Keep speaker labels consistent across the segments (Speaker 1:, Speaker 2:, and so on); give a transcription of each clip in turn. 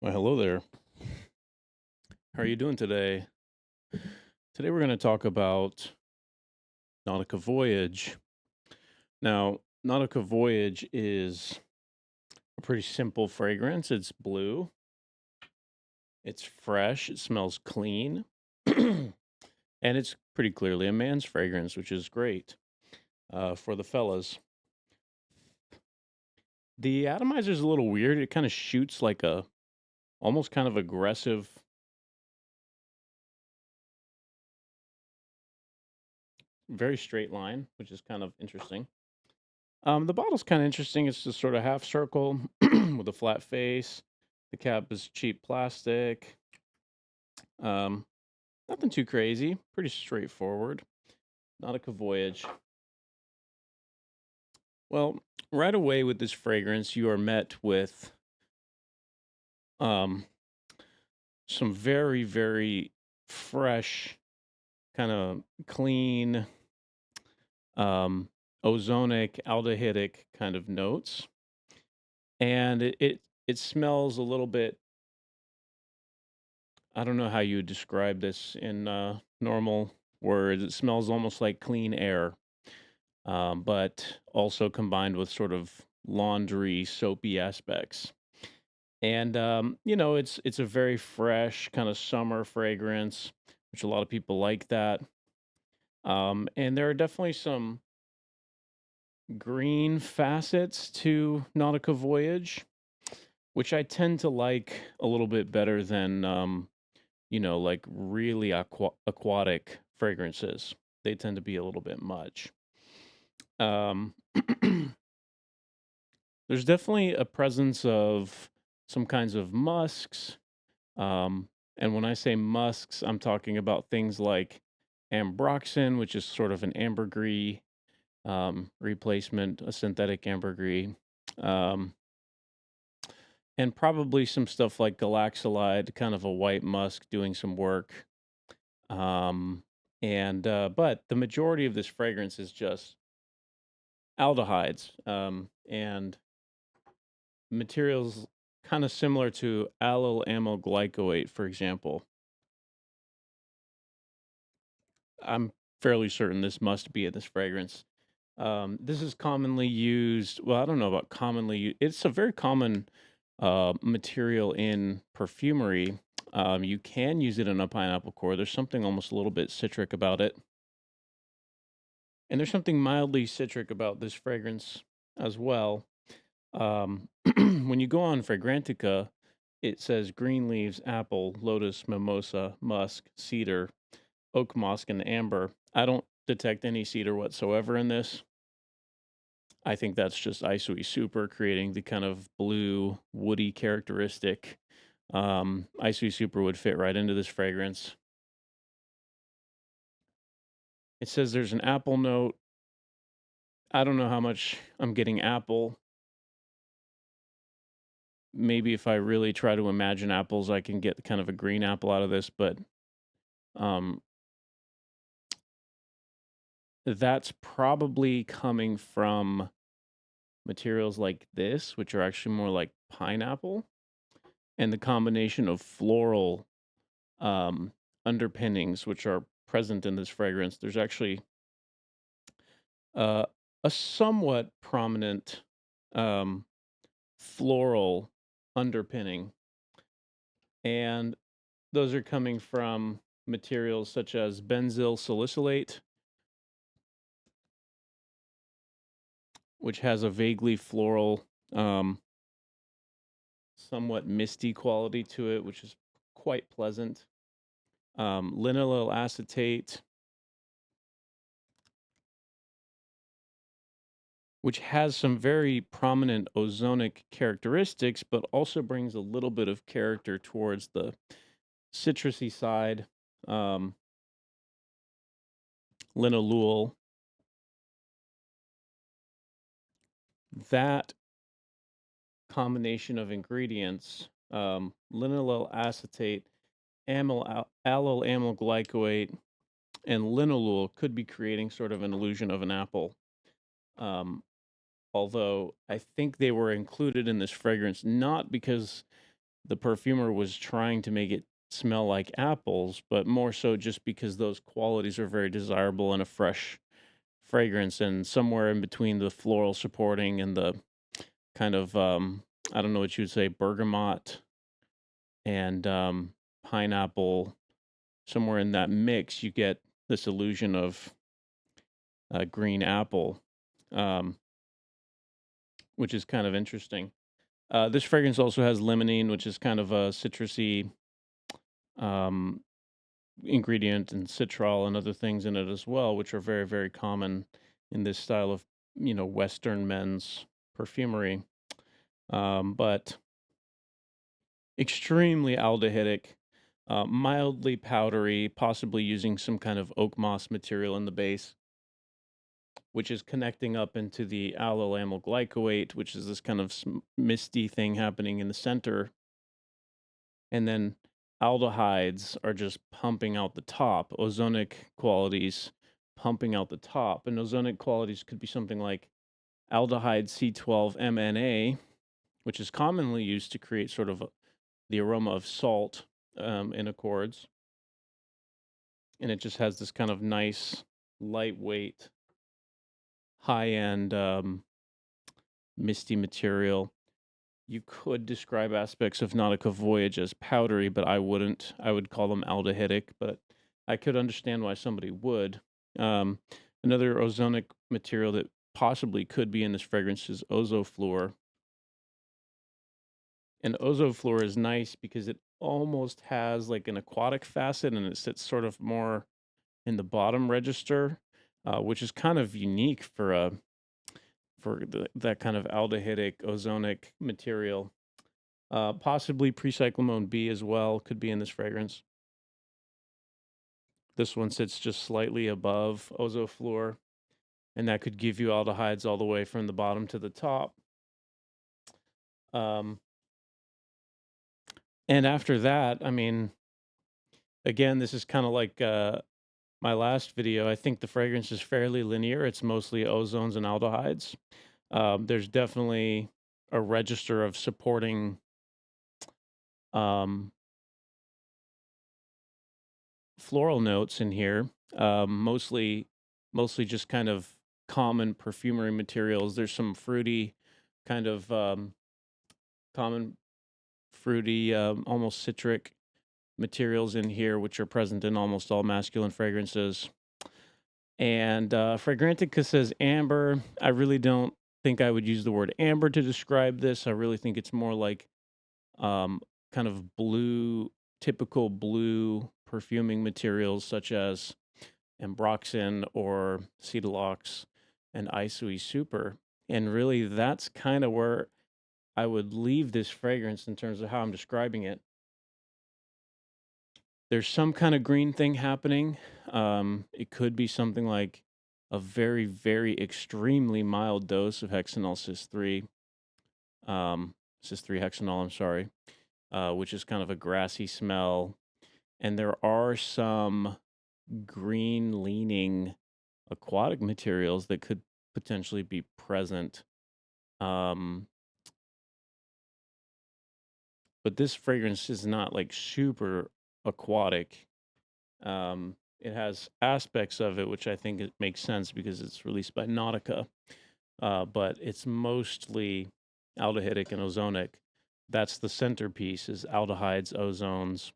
Speaker 1: Well, hello there. How are you doing today? Today we're going to talk about Nautica Voyage. Now, Nautica Voyage is a pretty simple fragrance. It's blue, it's fresh, it smells clean, and it's pretty clearly a man's fragrance, which is great for the fellas. The atomizer is a little weird. It kind of shoots like a almost kind of aggressive, very straight line, which is kind of interesting. The bottle's kind of interesting. It's just sort of half circle with a flat face. The cap is cheap plastic. Um, Nothing too crazy. Pretty straightforward. Nautica Voyage. Well, right away with this fragrance, you are met with um, some very, very fresh, kind of clean, um, ozonic, aldehydic kind of notes, and it smells a little bit. I don't know how you would describe this in normal words. It smells almost like clean air, but also combined with sort of laundry, soapy aspects. And it's a very fresh kind of summer fragrance, which a lot of people like that. And there are definitely some green facets to Nautica Voyage, which I tend to like a little bit better than like really aquatic fragrances. They tend to be a little bit much. Um, there's definitely a presence of some kinds of musks. And when I say musks, I'm talking about things like ambroxan, which is sort of an ambergris replacement, a synthetic ambergris. Um, and probably some stuff like galaxolide, kind of a white musk doing some work. Um, but the majority of this fragrance is just aldehydes and materials kind of similar to allyl amyl glycoate, for example. I'm fairly certain this must be in this fragrance. This is commonly used. Well, I don't know about commonly. It's a very common material in perfumery. You can use it in a pineapple core. There's something almost a little bit citric about it. And there's something mildly citric about this fragrance as well. When you go on Fragrantica, it says green leaves, apple, lotus, mimosa, musk, cedar, oak moss, and amber. I don't detect any cedar whatsoever in this. I think that's just Isui Super creating the kind of blue, woody characteristic. Isui Super would fit right into this fragrance. It says there's an apple note. I don't know how much I'm getting apple. Maybe if I really try to imagine apples, I can get kind of a green apple out of this, but um, that's probably coming from materials like this, which are actually more like pineapple, and the combination of floral um, underpinnings, which are present in this fragrance. There's actually uh, a somewhat prominent um, floral underpinning, and those are coming from materials such as benzyl salicylate, which has a vaguely floral, somewhat misty quality to it, which is quite pleasant. Linylyl acetate, which has some very prominent ozonic characteristics, but also brings a little bit of character towards the citrusy side. Um, Linalool, that combination of ingredients, linylyl acetate, allyl amyl glycoate, and linalool could be creating sort of an illusion of an apple. Um, Although I think they were included in this fragrance not because the perfumer was trying to make it smell like apples, but more so just because those qualities are very desirable in a fresh fragrance, and somewhere in between the floral supporting and the kind of I don't know what you would say, bergamot and pineapple, somewhere in that mix, you get this illusion of green apple, um, which is kind of interesting. This fragrance also has limonene, which is kind of a citrusy um, ingredient, and citral and other things in it as well, which are very, very common in this style of, Western men's perfumery. But extremely aldehydic, mildly powdery, possibly using some kind of oak moss material in the base, which is connecting up into the allylamyl glycoate, which is this kind of misty thing happening in the center. And then aldehydes are just pumping out the top, ozonic qualities pumping out the top. And ozonic qualities could be something like aldehyde C12MNA, which is commonly used to create sort of the aroma of salt in accords. And it just has this kind of nice, lightweight, high end, misty material. You could describe aspects of Nautica Voyage as powdery, but I wouldn't. I would call them aldehydic, but I could understand why somebody would. Um, Another ozonic material that possibly could be in this fragrance is ozofluor. And ozofluor is nice because it almost has like an aquatic facet, and it sits sort of more in the bottom register, which is kind of unique for that kind of aldehydic ozonic material. Possibly precyclamone B as well could be in this fragrance. This one sits just slightly above ozofluor, and that could give you aldehydes all the way from the bottom to the top. Um, and after that, I mean, again, this is kind of like my last video. I think the fragrance is fairly linear. It's mostly ozones and aldehydes. There's definitely a register of supporting um, floral notes in here, mostly just kind of common perfumery materials. There's some fruity, kind of common fruity, almost citric materials in here, which are present in almost all masculine fragrances. And Fragrantica says amber. I really don't think I would use the word amber to describe this. I really think it's more like um, kind of blue, typical blue perfuming materials such as Ambroxan or Cetalox and Isui Super. And really, that's kind of where I would leave this fragrance in terms of how I'm describing it. There's some kind of green thing happening. It could be something like a very, very extremely mild dose of hexanol cis 3, cis 3 hexanol, I'm sorry, which is kind of a grassy smell. And there are some green leaning aquatic materials that could potentially be present. Um, but this fragrance is not like super aquatic. It has aspects of it, which I think it makes sense because it's released by Nautica, but it's mostly aldehydic and ozonic. That's the centerpiece is aldehydes, ozones,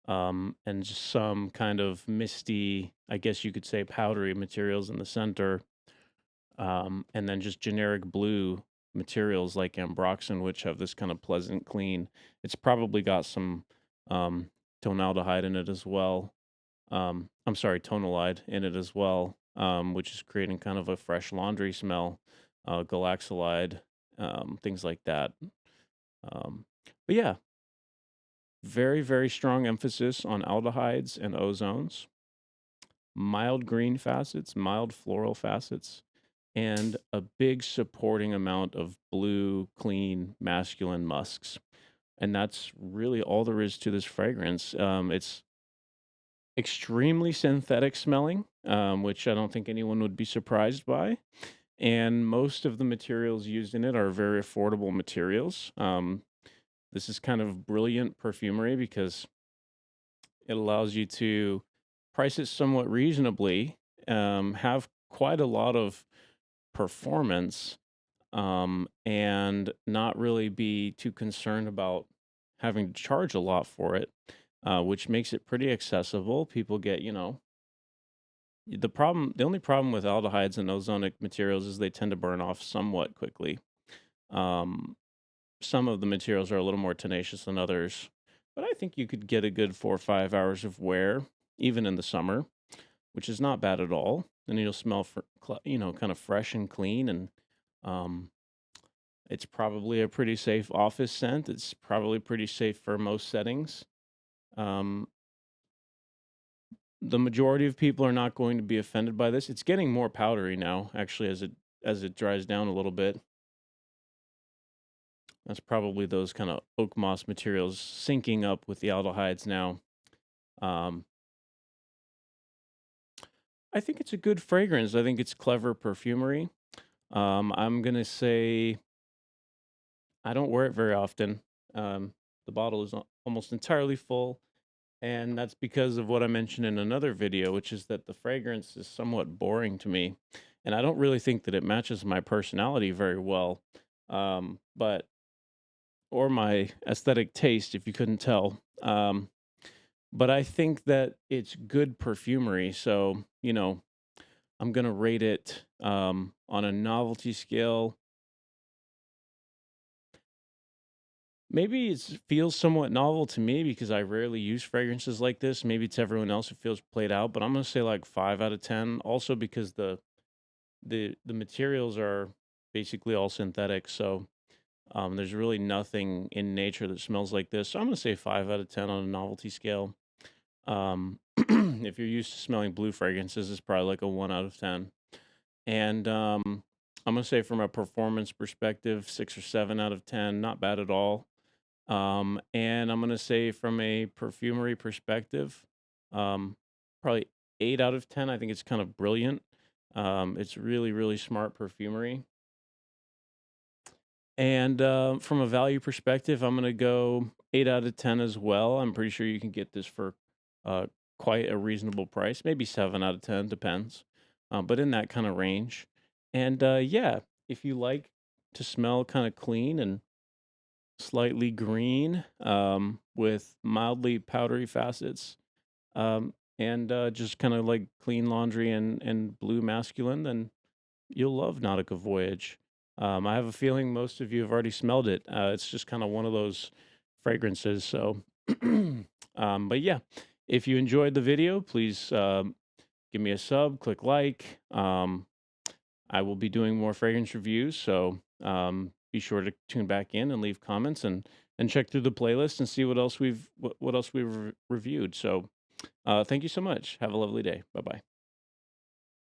Speaker 1: and just some kind of misty, I guess you could say powdery materials in the center, and then just generic blue materials like Ambroxan, which have this kind of pleasant clean. It's probably got some tonaldehyde in it as well. I'm sorry, tonalide in it as well, which is creating kind of a fresh laundry smell, galaxolide, things like that. Um, but yeah, very, very strong emphasis on aldehydes and ozones, mild green facets, mild floral facets, and a big supporting amount of blue, clean, masculine musks. And that's really all there is to this fragrance. It's extremely synthetic smelling, which I don't think anyone would be surprised by. And most of the materials used in it are very affordable materials. This is kind of brilliant perfumery because it allows you to price it somewhat reasonably, have quite a lot of performance, and not really be too concerned about having to charge a lot for it, which makes it pretty accessible. People get, the only problem with aldehydes and ozonic materials is they tend to burn off somewhat quickly. Um, some of the materials are a little more tenacious than others, but I think you could get a good 4 or 5 hours of wear, even in the summer, which is not bad at all. And you'll smell, kind of fresh and clean, and um, it's probably a pretty safe office scent. It's probably pretty safe for most settings. Um, the majority of people are not going to be offended by this. It's getting more powdery now, actually, as it dries down a little bit. That's probably those kind of oak moss materials syncing up with the aldehydes now. Um, I think it's a good fragrance. I think it's clever perfumery. I'm gonna say I don't wear it very often. The bottle is almost entirely full, and that's because of what I mentioned in another video, which is that the fragrance is somewhat boring to me, and I don't really think that it matches my personality very well. But or my aesthetic taste, if you couldn't tell. But I think that it's good perfumery. So, I'm going to rate it on a novelty scale. Maybe it feels somewhat novel to me because I rarely use fragrances like this. Maybe to everyone else it feels played out, but I'm going to say like 5 out of 10. Also because the materials are basically all synthetic, so there's really nothing in nature that smells like this. So I'm going to say 5 out of 10 on a novelty scale. If you're used to smelling blue fragrances, it's probably like a 1 out of 10. And I'm gonna say from a performance perspective, 6 or 7 out of 10, not bad at all. And I'm gonna say from a perfumery perspective, um, probably 8 out of 10. I think it's kind of brilliant. It's really, really smart perfumery. And from a value perspective, I'm going to go 8 out of 10 as well. I'm pretty sure you can get this for uh, quite a reasonable price, maybe 7 out of 10, depends, but in that kind of range. And yeah, if you like to smell kind of clean and slightly green with mildly powdery facets, and just kind of like clean laundry and blue masculine, then you'll love Nautica Voyage. I have a feeling most of you have already smelled it. It's just kind of one of those fragrances. So, but yeah, if you enjoyed the video, please give me a sub, click like. I will be doing more fragrance reviews, so be sure to tune back in and leave comments and check through the playlist and see what else we've reviewed. So, thank you so much. Have a lovely day. Bye bye.